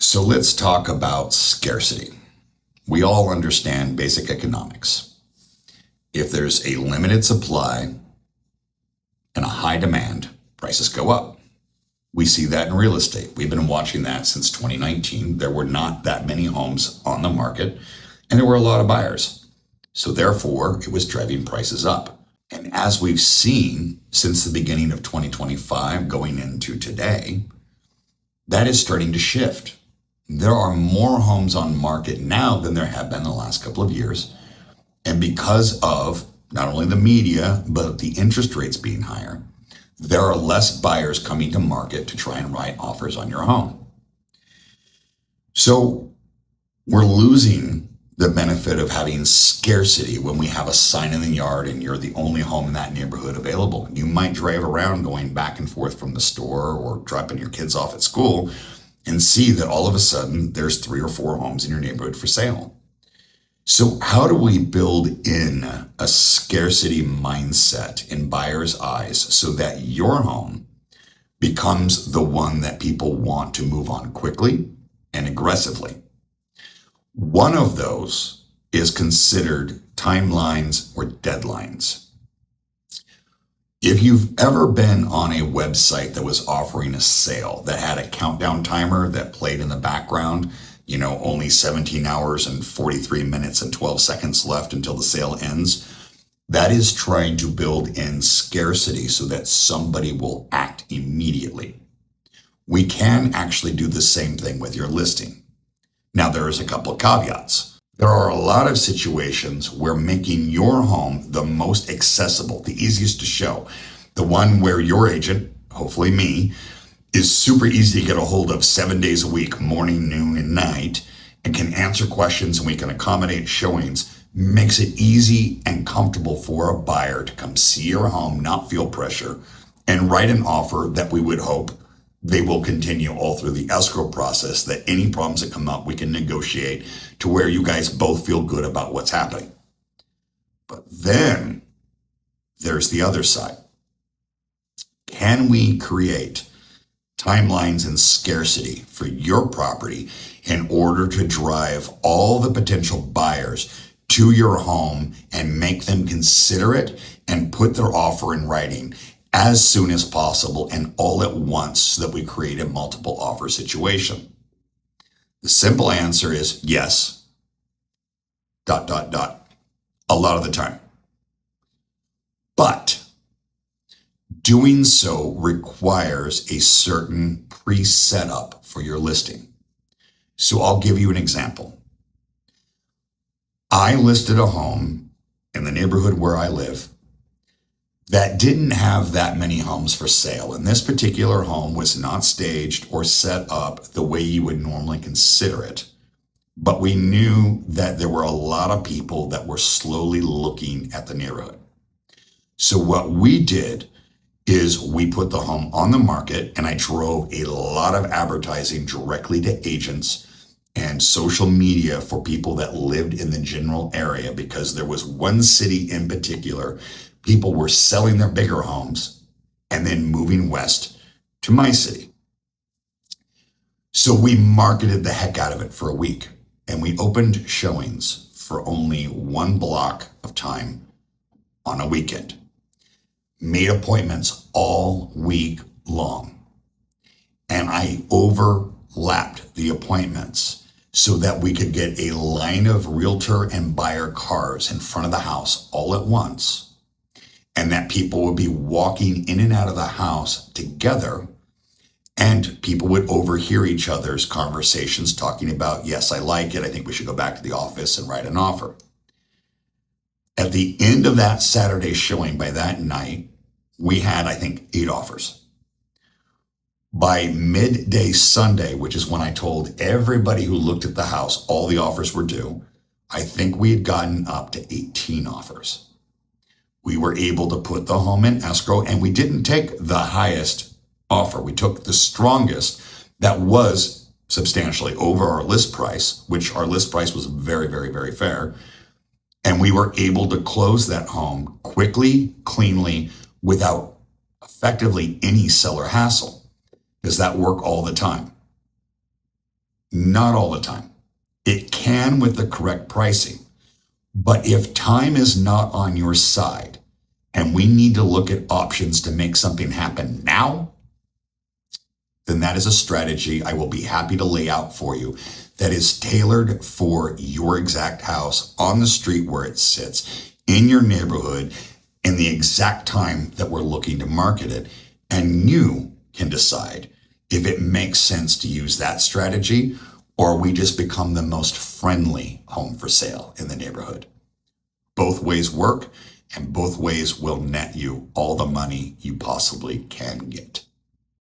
So let's talk about scarcity. We all understand basic economics. If there's a limited supply and a high demand, prices go up. We see that in real estate. We've been watching that since 2019. There were not that many homes on the market, and there were a lot of buyers. So therefore, it was driving prices up. And as we've seen since the beginning of 2025 going into today, that is starting to shift. There are more homes on market now than there have been the last couple of years. And because of not only the media, but the interest rates being higher, there are less buyers coming to market to try and write offers on your home. So we're losing the benefit of having scarcity when we have a sign in the yard and you're the only home in that neighborhood available. You might drive around going back and forth from the store or dropping your kids off at school and see that all of a sudden there's 3 or 4 homes in your neighborhood for sale. So how do we build in a scarcity mindset in buyers' eyes so that your home becomes the one that people want to move on quickly and aggressively? One of those is considered timelines or deadlines. If you've ever been on a website that was offering a sale that had a countdown timer that played in the background, only 17 hours and 43 minutes and 12 seconds left until the sale ends, that is trying to build in scarcity so that somebody will act immediately. We can actually do the same thing with your listing. Now, there is a couple of caveats. There are a lot of situations where making your home the most accessible, the easiest to show, the one where your agent, hopefully me, is super easy to get a hold of 7 days a week, morning, noon, and night, and can answer questions and we can accommodate showings, makes it easy and comfortable for a buyer to come see your home, not feel pressure, and write an offer that we would hope they will continue all through the escrow process, that any problems that come up, we can negotiate to where you guys both feel good about what's happening. But then there's the other side. Can we create timelines and scarcity for your property in order to drive all the potential buyers to your home and make them consider it and put their offer in writing as soon as possible and all at once so that we create a multiple offer situation? The simple answer is yes, ... a lot of the time. But doing so requires a certain pre-setup for your listing. So I'll give you an example. I listed a home in the neighborhood where I live that didn't have that many homes for sale. And this particular home was not staged or set up the way you would normally consider it. But we knew that there were a lot of people that were slowly looking at the neighborhood. So what we did is we put the home on the market, and I drove a lot of advertising directly to agents and social media for people that lived in the general area, because there was one city in particular. People were selling their bigger homes and then moving west to my city. So we marketed the heck out of it for a week, and we opened showings for only 1 block of time on a weekend. Made appointments all week long. And I overlapped the appointments so that we could get a line of realtor and buyer cars in front of the house all at once, and that people would be walking in and out of the house together, and people would overhear each other's conversations talking about, yes, I like it, I think we should go back to the office and write an offer. At the end of that Saturday showing, by that night, we had, I think, 8 offers. By midday Sunday, which is when I told everybody who looked at the house all the offers were due, I think we had gotten up to 18 offers. We were able to put the home in escrow, and we didn't take the highest offer. We took the strongest that was substantially over our list price, which our list price was very, very, very fair. And we were able to close that home quickly, cleanly, without effectively any seller hassle. Does that work all the time? Not all the time. It can with the correct pricing. But if time is not on your side and we need to look at options to make something happen now, then that is a strategy I will be happy to lay out for you that is tailored for your exact house on the street where it sits in your neighborhood in the exact time that we're looking to market it. And you can decide if it makes sense to use that strategy or we just become the most friendly home for sale in the neighborhood. Both ways work and both ways will net you all the money you possibly can get.